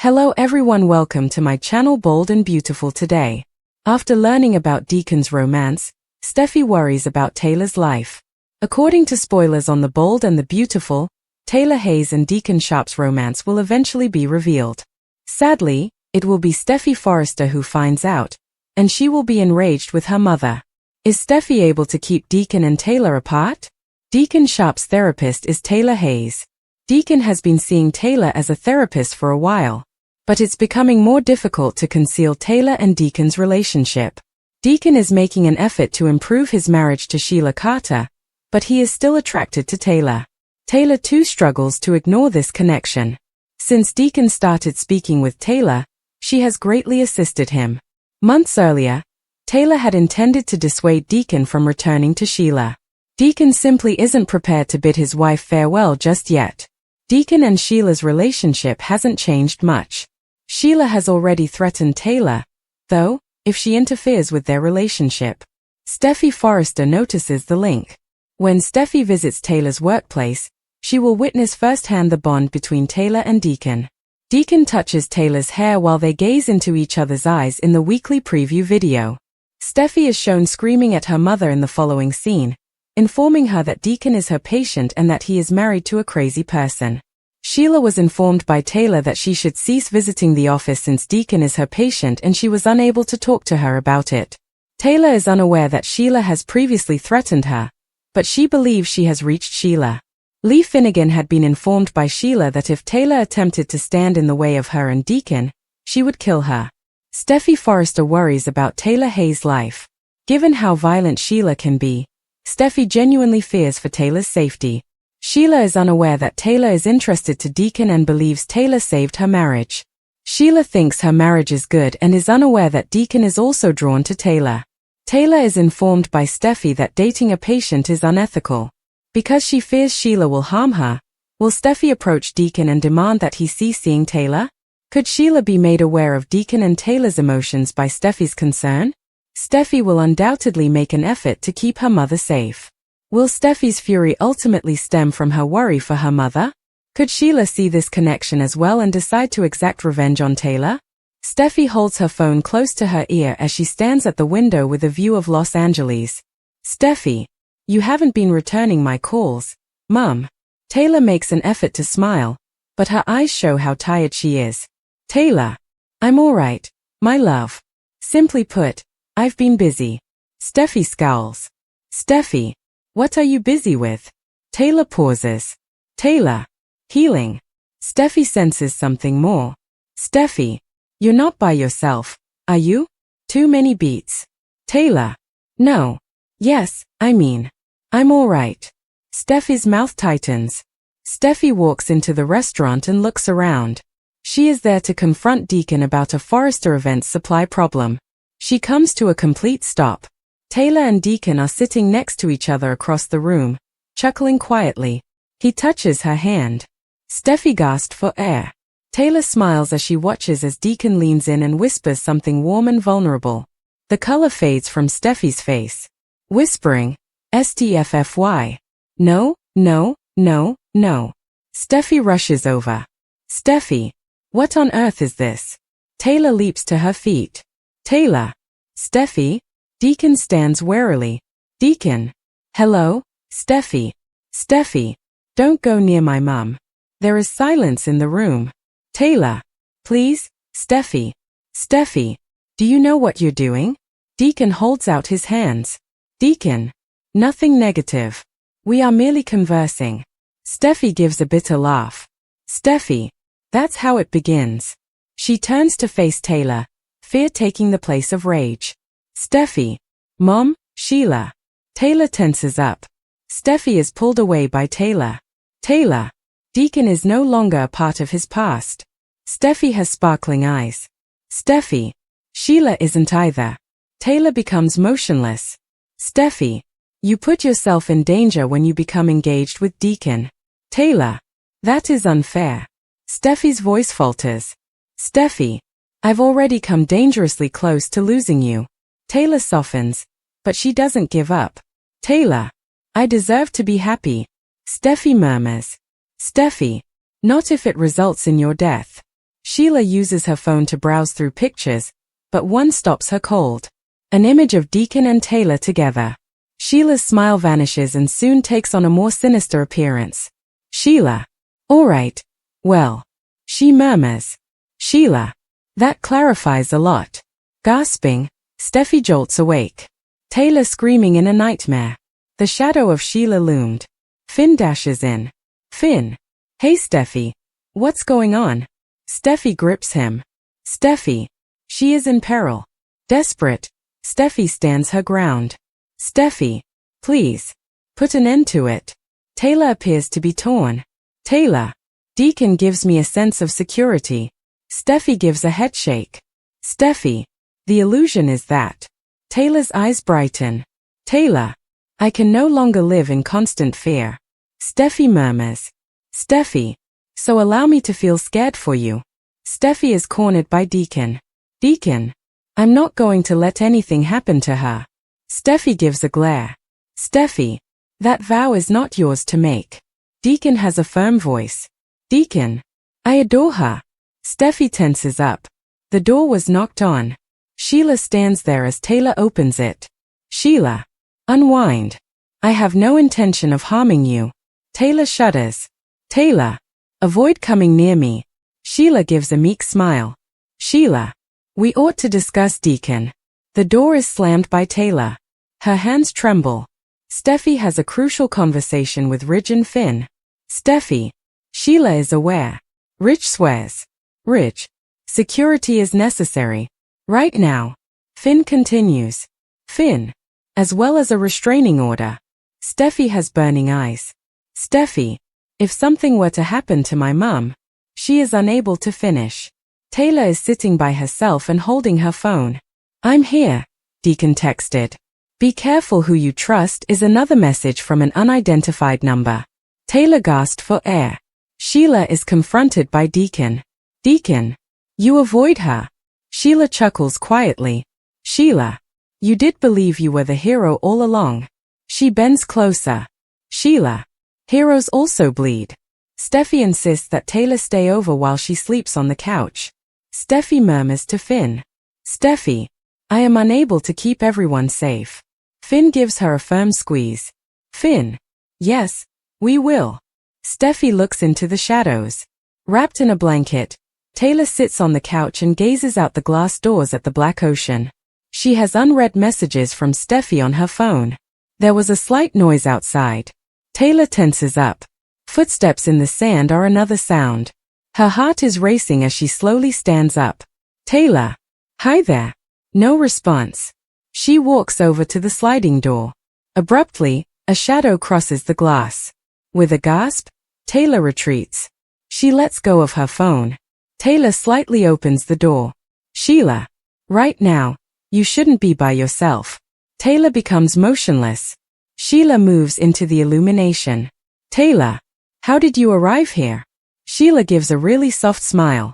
Hello everyone, welcome to my channel Bold and Beautiful. Today, after learning about Deacon's romance, Steffy worries about Taylor's life. According to spoilers on The Bold and the Beautiful, Taylor Hayes and Deacon Sharpe's romance will eventually be revealed. Sadly, it will be Steffy Forrester who finds out, and she will be enraged with her mother. Is Steffy able to keep Deacon and Taylor apart? Deacon Sharpe's therapist is Taylor Hayes. Deacon has been seeing Taylor as a therapist for a while, but it's becoming more difficult to conceal Taylor and Deacon's relationship. Deacon is making an effort to improve his marriage to Sheila Carter, but he is still attracted to Taylor. Taylor too struggles to ignore this connection. Since Deacon started speaking with Taylor, she has greatly assisted him. Months earlier, Taylor had intended to dissuade Deacon from returning to Sheila. Deacon simply isn't prepared to bid his wife farewell just yet. Deacon and Sheila's relationship hasn't changed much. Sheila has already threatened Taylor, though, if she interferes with their relationship. Steffy Forrester notices the link. When Steffy visits Taylor's workplace, she will witness firsthand the bond between Taylor and Deacon. Deacon touches Taylor's hair while they gaze into each other's eyes in the weekly preview video. Steffy is shown screaming at her mother in the following scene, informing her that Deacon is her patient and that he is married to a crazy person. Sheila was informed by Taylor that she should cease visiting the office since Deacon is her patient, and she was unable to talk to her about it. Taylor is unaware that Sheila has previously threatened her, but she believes she has reached Sheila. Lee Finnegan had been informed by Sheila that if Taylor attempted to stand in the way of her and Deacon, she would kill her. Steffy Forrester worries about Taylor Hayes' life. Given how violent Sheila can be, Steffy genuinely fears for Taylor's safety. Sheila is unaware that Taylor is interested to Deacon and believes Taylor saved her marriage. Sheila thinks her marriage is good and is unaware that Deacon is also drawn to Taylor. Taylor is informed by Steffy that dating a patient is unethical. Because she fears Sheila will harm her, will Steffy approach Deacon and demand that he cease seeing Taylor? Could Sheila be made aware of Deacon and Taylor's emotions by Steffy's concern? Steffy will undoubtedly make an effort to keep her mother safe. Will Steffy's fury ultimately stem from her worry for her mother? Could Sheila see this connection as well and decide to exact revenge on Taylor? Steffy holds her phone close to her ear as she stands at the window with a view of Los Angeles. Steffy, you haven't been returning my calls, Mum. Taylor makes an effort to smile, but her eyes show how tired she is. Taylor, I'm all right, my love. Simply put, I've been busy. Steffy scowls. Steffy, what are you busy with? Taylor pauses. Taylor, healing. Steffy senses something more. Steffy, you're not by yourself, are you? Too many beats. Taylor, no. Yes, I mean, I'm all right. Steffy's mouth tightens. Steffy walks into the restaurant and looks around. She is there to confront Deacon about a Forrester event's supply problem. She comes to a complete stop. Taylor and Deacon are sitting next to each other across the room, chuckling quietly. He touches her hand. Steffy gasped for air. Taylor smiles as she watches as Deacon leans in and whispers something warm and vulnerable. The color fades from Steffy's face. Whispering, STFFY. No, no, no, no. Steffy rushes over. Steffy, what on earth is this? Taylor leaps to her feet. Taylor. Steffy. Deacon stands warily. Deacon. Hello, Steffy. Steffy. Don't go near my mum. There is silence in the room. Taylor. Please, Steffy. Steffy. Do you know what you're doing? Deacon holds out his hands. Deacon. Nothing negative. We are merely conversing. Steffy gives a bitter laugh. Steffy. That's how it begins. She turns to face Taylor, fear taking the place of rage. Steffy. Mom, Sheila. Taylor tenses up. Steffy is pulled away by Taylor. Taylor. Deacon is no longer a part of his past. Steffy has sparkling eyes. Steffy. Sheila isn't either. Taylor becomes motionless. Steffy. You put yourself in danger when you become engaged with Deacon. Taylor. That is unfair. Steffy's voice falters. Steffy. I've already come dangerously close to losing you. Taylor softens, but she doesn't give up. Taylor. I deserve to be happy. Steffy murmurs. Steffy. Not if it results in your death. Sheila uses her phone to browse through pictures, but one stops her cold. An image of Deacon and Taylor together. Sheila's smile vanishes and soon takes on a more sinister appearance. Sheila. All right. Well. She murmurs. Sheila. That clarifies a lot. Gasping, Steffy jolts awake. Taylor screaming in a nightmare. The shadow of Sheila loomed. Finn dashes in. Finn. Hey Steffy. What's going on? Steffy grips him. Steffy. She is in peril. Desperate, Steffy stands her ground. Steffy. Please. Put an end to it. Taylor appears to be torn. Taylor. Deacon gives me a sense of security. Steffy gives a headshake. Steffy. The illusion is that. Taylor's eyes brighten. Taylor. I can no longer live in constant fear. Steffy murmurs. Steffy. So allow me to feel scared for you. Steffy is cornered by Deacon. Deacon. I'm not going to let anything happen to her. Steffy gives a glare. Steffy. That vow is not yours to make. Deacon has a firm voice. Deacon. I adore her. Steffy tenses up. The door was knocked on. Sheila stands there as Taylor opens it. Sheila. Unwind. I have no intention of harming you. Taylor shudders. Taylor. Avoid coming near me. Sheila gives a meek smile. Sheila. We ought to discuss Deacon. The door is slammed by Taylor. Her hands tremble. Steffy has a crucial conversation with Ridge and Finn. Steffy. Sheila is aware. Ridge swears. Ridge. Security is necessary. Right now. Finn continues. Finn. As well as a restraining order. Steffy has burning eyes. Steffy. If something were to happen to my mum. She is unable to finish. Taylor is sitting by herself and holding her phone. I'm here, Deacon texted. Be careful who you trust is another message from an unidentified number. Taylor gasped for air. Sheila is confronted by Deacon. Deacon. You avoid her. Sheila chuckles quietly. Sheila. You did believe you were the hero all along. She bends closer. Sheila. Heroes also bleed. Steffy insists that Taylor stay over while she sleeps on the couch. Steffy murmurs to Finn. Steffy. I am unable to keep everyone safe. Finn gives her a firm squeeze. Finn. Yes, we will. Steffy looks into the shadows. Wrapped in a blanket, Taylor sits on the couch and gazes out the glass doors at the black ocean. She has unread messages from Steffy on her phone. There was a slight noise outside. Taylor tenses up. Footsteps in the sand are another sound. Her heart is racing as she slowly stands up. Taylor. Hi there. No response. She walks over to the sliding door. Abruptly, a shadow crosses the glass. With a gasp, Taylor retreats. She lets go of her phone. Taylor slightly opens the door. Sheila. Right now, you shouldn't be by yourself. Taylor becomes motionless. Sheila moves into the illumination. Taylor. How did you arrive here? Sheila gives a really soft smile.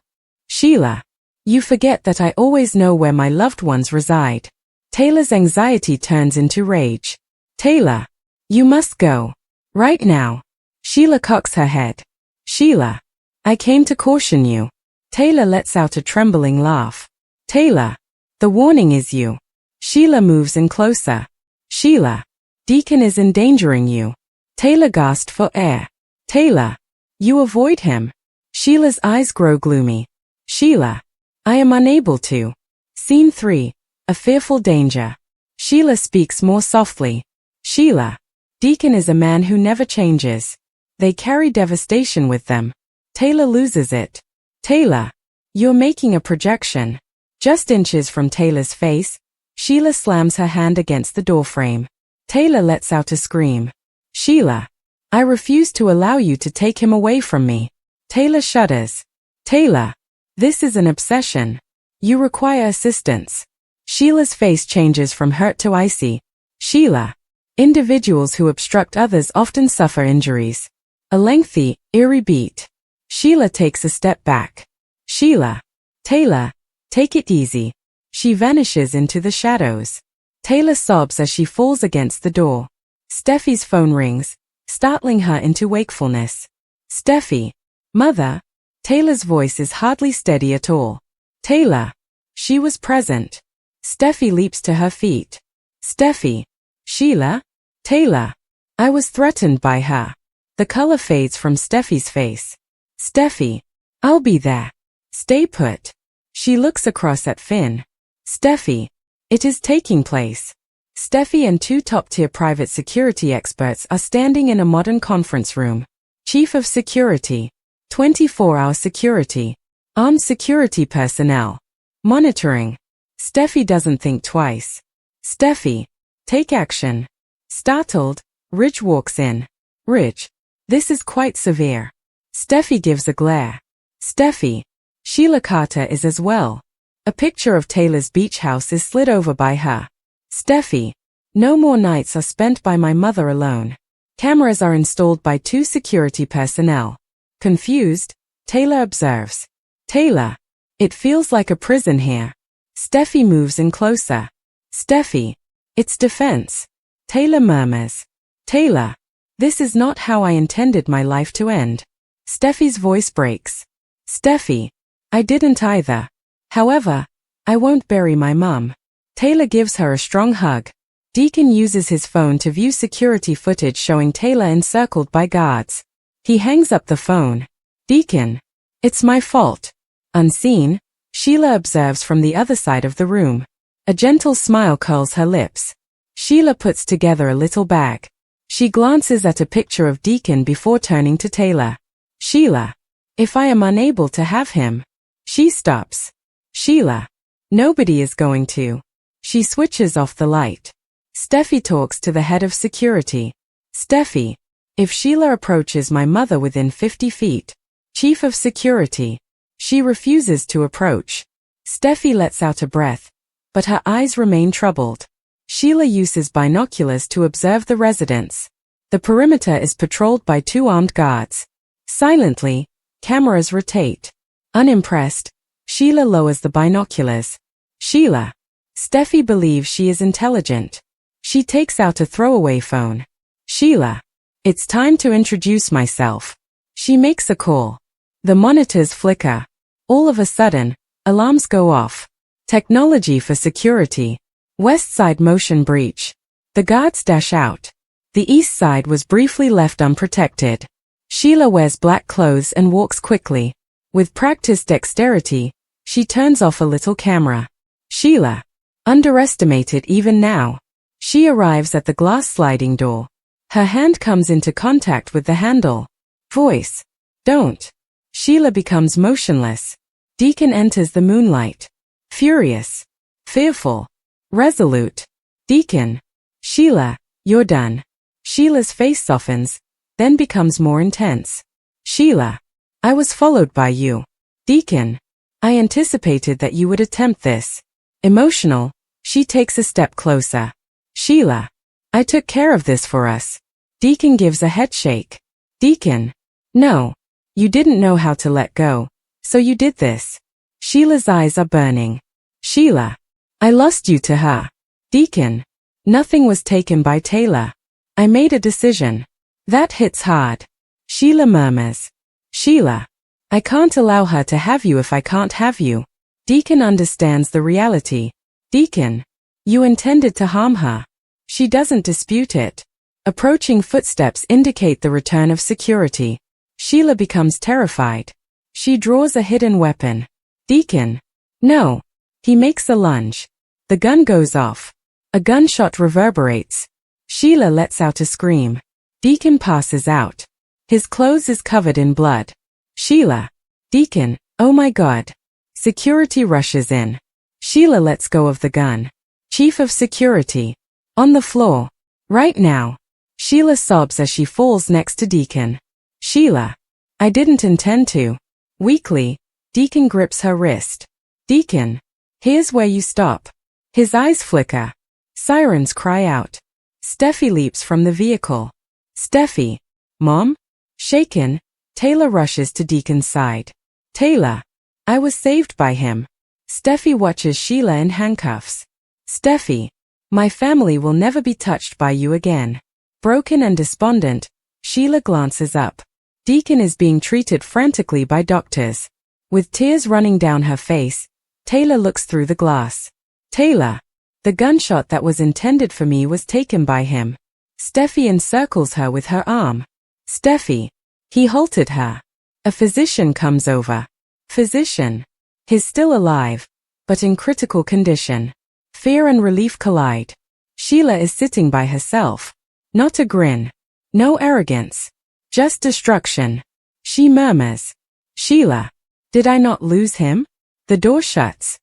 Sheila. You forget that I always know where my loved ones reside. Taylor's anxiety turns into rage. Taylor. You must go. Right now. Sheila cocks her head. Sheila. I came to caution you. Taylor lets out a trembling laugh. Taylor. The warning is you. Sheila moves in closer. Sheila. Deacon is endangering you. Taylor gasped for air. Taylor. You avoid him. Sheila's eyes grow gloomy. Sheila. I am unable to. Scene 3. A fearful danger. Sheila speaks more softly. Sheila. Deacon is a man who never changes. They carry devastation with them. Taylor loses it. Taylor. You're making a projection. Just inches from Taylor's face, Sheila slams her hand against the doorframe. Taylor lets out a scream. Sheila. I refuse to allow you to take him away from me. Taylor shudders. Taylor. This is an obsession. You require assistance. Sheila's face changes from hurt to icy. Sheila. Individuals who obstruct others often suffer injuries. A lengthy, eerie beat. Sheila takes a step back. Sheila. Taylor. Take it easy. She vanishes into the shadows. Taylor sobs as she falls against the door. Steffy's phone rings, startling her into wakefulness. Steffy. Mother. Taylor's voice is hardly steady at all. Taylor. She was present. Steffy leaps to her feet. Steffy. Sheila? Taylor. I was threatened by her. The color fades from Steffy's face. Steffy. I'll be there. Stay put. She looks across at Finn. Steffy. It is taking place. Steffy and two top-tier private security experts are standing in a modern conference room. Chief of Security. 24-hour security. Armed security personnel. Monitoring. Steffy doesn't think twice. Steffy. Take action. Startled, Ridge walks in. Ridge. This is quite severe. Steffy gives a glare. Steffy. Sheila Carter is as well. A picture of Taylor's beach house is slid over by her. Steffy. No more nights are spent by my mother alone. Cameras are installed by two security personnel. Confused, Taylor observes. Taylor. It feels like a prison here. Steffy moves in closer. Steffy. It's defense. Taylor murmurs. Taylor. This is not how I intended my life to end. Steffy's voice breaks. Steffy. I didn't either. However, I won't bury my mum. Taylor gives her a strong hug. Deacon uses his phone to view security footage showing Taylor encircled by guards. He hangs up the phone. Deacon. It's my fault. Unseen, Sheila observes from the other side of the room. A gentle smile curls her lips. Sheila puts together a little bag. She glances at a picture of Deacon before turning to Taylor. Sheila. If I am unable to have him. She stops. Sheila. Nobody is going to. She switches off the light. Steffy talks to the head of security. Steffy. If Sheila approaches my mother within 50 feet. Chief of security. She refuses to approach. Steffy lets out a breath, but her eyes remain troubled. Sheila uses binoculars to observe the residence. The perimeter is patrolled by two armed guards. Silently, cameras rotate. Unimpressed, Sheila lowers the binoculars. Sheila. Steffy believes she is intelligent. She takes out a throwaway phone. Sheila. It's time to introduce myself. She makes a call. The monitors flicker. All of a sudden, alarms go off. Technology for security. West side motion breach. The guards dash out. The east side was briefly left unprotected. Sheila wears black clothes and walks quickly. With practiced dexterity, she turns off a little camera. Sheila. Underestimated even now. She arrives at the glass sliding door. Her hand comes into contact with the handle. Voice. Don't. Sheila becomes motionless. Deacon enters the moonlight. Furious. Fearful. Resolute. Deacon. Sheila, you're done. Sheila's face softens, then becomes more intense. Sheila. I was followed by you. Deacon. I anticipated that you would attempt this. Emotional, she takes a step closer. Sheila. I took care of this for us. Deacon gives a head shake. Deacon. No. You didn't know how to let go, so you did this. Sheila's eyes are burning. Sheila. I lost you to her. Deacon. Nothing was taken by Taylor. I made a decision. That hits hard. Sheila murmurs. Sheila. I can't allow her to have you if I can't have you. Deacon understands the reality. Deacon. You intended to harm her. She doesn't dispute it. Approaching footsteps indicate the return of security. Sheila becomes terrified. She draws a hidden weapon. Deacon. No. He makes a lunge. The gun goes off. A gunshot reverberates. Sheila lets out a scream. Deacon passes out. His clothes is covered in blood. Sheila. Deacon. Oh my God. Security rushes in. Sheila lets go of the gun. Chief of security. On the floor. Right now. Sheila sobs as she falls next to Deacon. Sheila. I didn't intend to. Weakly, Deacon grips her wrist. Deacon. Here's where you stop. His eyes flicker. Sirens cry out. Steffy leaps from the vehicle. Steffy. Mom? Shaken, Taylor rushes to Deacon's side. Taylor. I was saved by him. Steffy watches Sheila in handcuffs. Steffy. My family will never be touched by you again. Broken and despondent, Sheila glances up. Deacon is being treated frantically by doctors. With tears running down her face, Taylor looks through the glass. Taylor. The gunshot that was intended for me was taken by him. Steffy encircles her with her arm. Steffy. He halted her. A physician comes over. Physician. He's still alive, but in critical condition. Fear and relief collide. Sheila is sitting by herself. Not a grin. No arrogance. Just destruction. She murmurs. Sheila. Did I not lose him? The door shuts.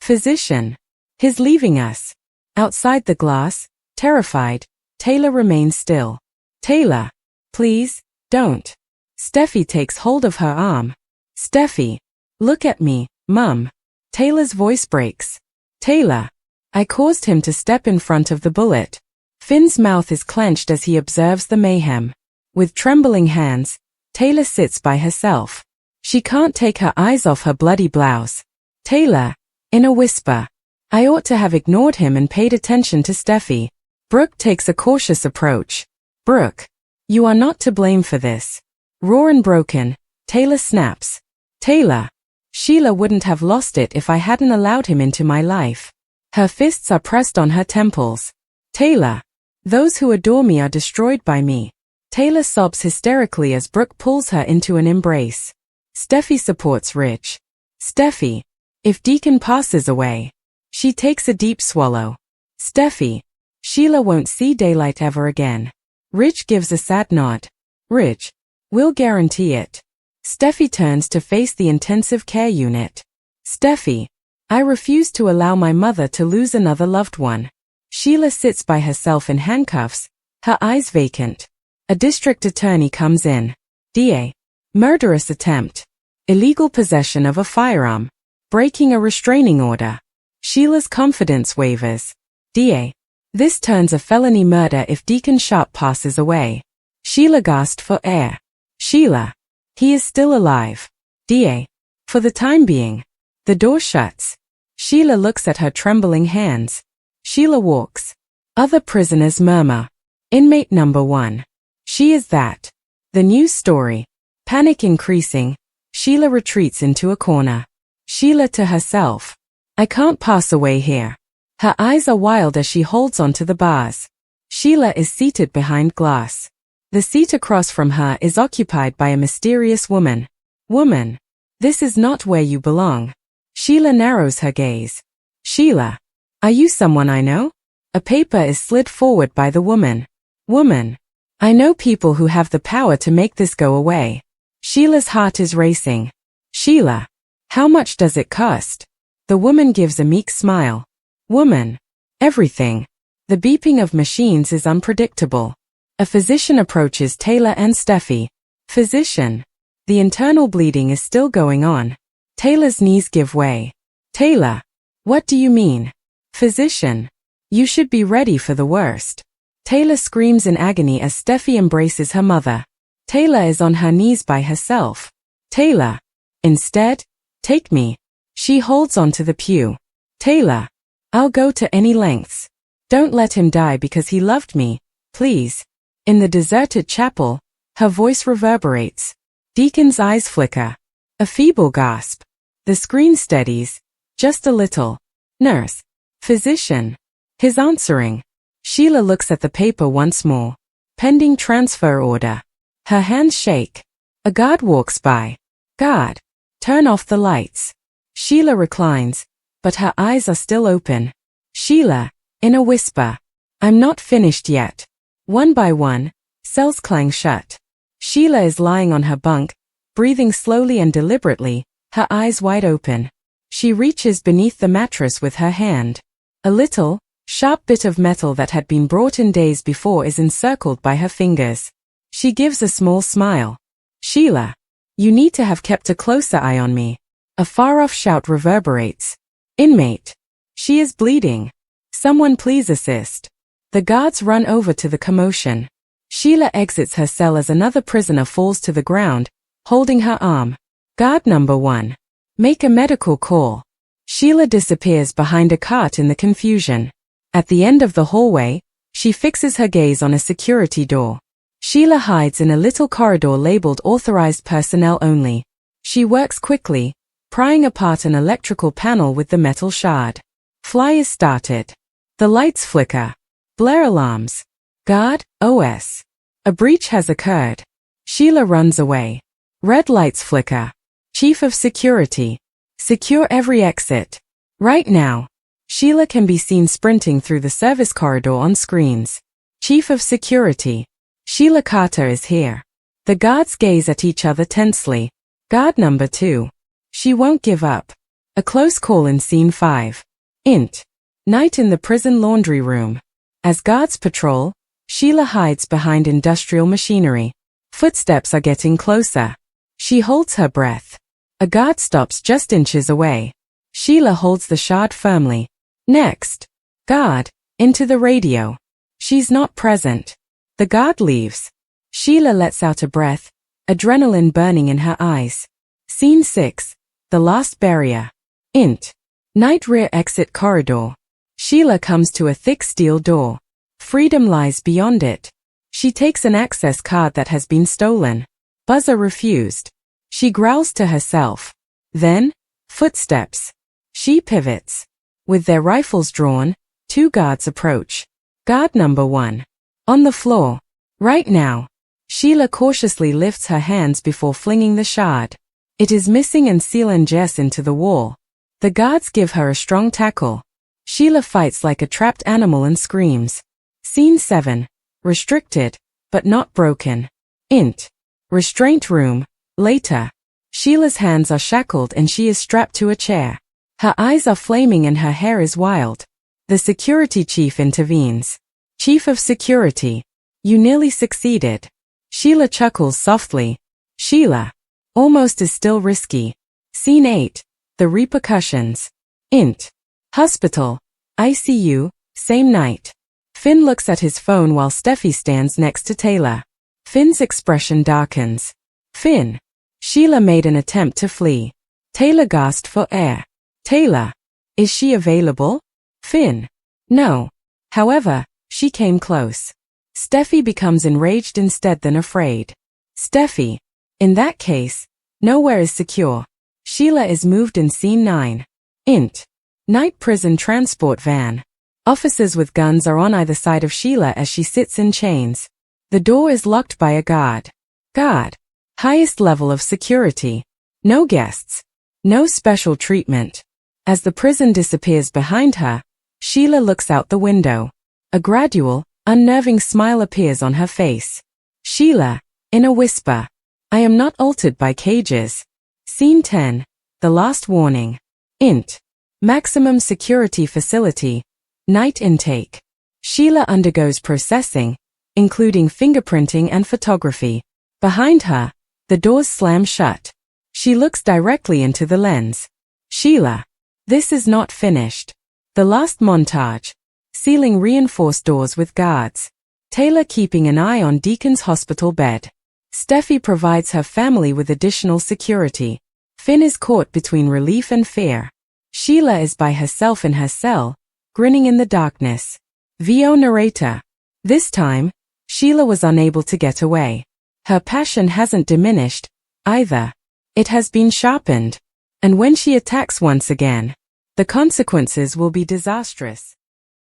Physician. He's leaving us. Outside the glass, terrified, Taylor remains still. Taylor. Please, don't. Steffy takes hold of her arm. Steffy. Look at me, Mum. Taylor's voice breaks. Taylor. I caused him to step in front of the bullet. Finn's mouth is clenched as he observes the mayhem. With trembling hands, Taylor sits by herself. She can't take her eyes off her bloody blouse. Taylor. In a whisper. I ought to have ignored him and paid attention to Steffy. Brooke takes a cautious approach. Brooke. You are not to blame for this. Raw and broken, Taylor snaps. Taylor. Sheila wouldn't have lost it if I hadn't allowed him into my life. Her fists are pressed on her temples. Taylor. Those who adore me are destroyed by me. Taylor sobs hysterically as Brooke pulls her into an embrace. Steffy supports Rich. Steffy. If Deacon passes away. She takes a deep swallow. Steffy. Sheila won't see daylight ever again. Rich gives a sad nod. Rich. We'll guarantee it. Steffy turns to face the intensive care unit. Steffy. I refuse to allow my mother to lose another loved one. Sheila sits by herself in handcuffs, her eyes vacant. A district attorney comes in. DA. Murderous attempt. Illegal possession of a firearm. Breaking a restraining order. Sheila's confidence wavers. DA. This turns a felony murder if Deacon Sharpe passes away. Sheila gasped for air. Sheila. He is still alive. DA. For the time being. The door shuts. Sheila looks at her trembling hands. Sheila walks. Other prisoners murmur. Inmate number 1. She is that. The news story. Panic increasing, Sheila retreats into a corner. Sheila to herself. I can't pass away here. Her eyes are wild as she holds onto the bars. Sheila is seated behind glass. The seat across from her is occupied by a mysterious woman. Woman. This is not where you belong. Sheila narrows her gaze. Sheila. Are you someone I know? A paper is slid forward by the woman. Woman. I know people who have the power to make this go away. Sheila's heart is racing. Sheila. How much does it cost? The woman gives a meek smile. Woman. Everything. The beeping of machines is unpredictable. A physician approaches Taylor and Steffy. Physician. The internal bleeding is still going on. Taylor's knees give way. Taylor. What do you mean? Physician. You should be ready for the worst. Taylor screams in agony as Steffy embraces her mother. Taylor is on her knees by herself. Taylor. Instead, take me. She holds onto the pew. Taylor. I'll go to any lengths. Don't let him die because he loved me, please. In the deserted chapel, her voice reverberates. Deacon's eyes flicker. A feeble gasp. The screen steadies. Just a little. Nurse. Physician. His answering. Sheila looks at the paper once more. Pending transfer order. Her hands shake. A guard walks by. Guard. Turn off the lights. Sheila reclines, but her eyes are still open. Sheila. In a whisper. I'm not finished yet. One by one, cells clang shut. Sheila is lying on her bunk, breathing slowly and deliberately, her eyes wide open. She reaches beneath the mattress with her hand. A little, sharp bit of metal that had been brought in days before is encircled by her fingers. She gives a small smile. Sheila. You need to have kept a closer eye on me. A far-off shout reverberates. Inmate. She is bleeding. Someone please assist. The guards run over to the commotion. Sheila exits her cell as another prisoner falls to the ground, holding her arm. Guard number 1. Make a medical call. Sheila disappears behind a cart in the confusion. At the end of the hallway, she fixes her gaze on a security door. Sheila hides in a little corridor labeled Authorized Personnel Only. She works quickly, prying apart an electrical panel with the metal shard. Fly is started. The lights flicker. Blare alarms. Guard, OS. A breach has occurred. Sheila runs away. Red lights flicker. Chief of Security. Secure every exit. Right now. Sheila can be seen sprinting through the service corridor on screens. Chief of Security. Sheila Carter is here. The guards gaze at each other tensely. Guard number 2. She won't give up. A close call in scene 5. Int. Night in the prison laundry room. As guards patrol, Sheila hides behind industrial machinery. Footsteps are getting closer. She holds her breath. A guard stops just inches away. Sheila holds the shard firmly. Next. Guard. Into the radio. She's not present. The guard leaves. Sheila lets out a breath, adrenaline burning in her eyes. Scene 6. The Last Barrier. Int. Night rear exit corridor. Sheila comes to a thick steel door. Freedom lies beyond it. She takes an access card that has been stolen. Buzzer refused. She growls to herself. Then, footsteps. She pivots. With their rifles drawn, 2 guards approach. Guard number 1. On the floor. Right now. Sheila cautiously lifts her hands before flinging the shard. It is missing and seals into the wall. The guards give her a strong tackle. Sheila fights like a trapped animal and screams. Scene 7. Restricted, but not broken. Int. Restraint room. Later. Sheila's hands are shackled and she is strapped to a chair. Her eyes are flaming and her hair is wild. The security chief intervenes. Chief of Security. You nearly succeeded. Sheila chuckles softly. Sheila. Almost is still risky. Scene 8. The repercussions. Int. Hospital. ICU. Same night. Finn looks at his phone while Steffi stands next to Taylor. Finn's expression darkens. Finn. Sheila made an attempt to flee. Taylor gasped for air. Taylor. Is she available? Finn. No. However, she came close. Steffi becomes enraged instead than afraid. Steffi. In that case, nowhere is secure. Sheila is moved in scene 9. Int. Night prison transport van. Officers with guns are on either side of Sheila as she sits in chains. The door is locked by a guard. Guard. Highest level of security. No guests. No special treatment. As the prison disappears behind her, Sheila looks out the window. A gradual, unnerving smile appears on her face. Sheila. In a whisper. I am not altered by cages. Scene 10. The Last Warning. Int. Maximum Security Facility. Night intake. Sheila undergoes processing, including fingerprinting and photography. Behind her, the doors slam shut. She looks directly into the lens. Sheila. This is not finished. The last montage. Sealing reinforced doors with guards. Taylor keeping an eye on Deacon's hospital bed. Steffi provides her family with additional security. Finn is caught between relief and fear. Sheila is by herself in her cell, grinning in the darkness. VO narrator. This time, Sheila was unable to get away. Her passion hasn't diminished, either. It has been sharpened. And when she attacks once again, the consequences will be disastrous.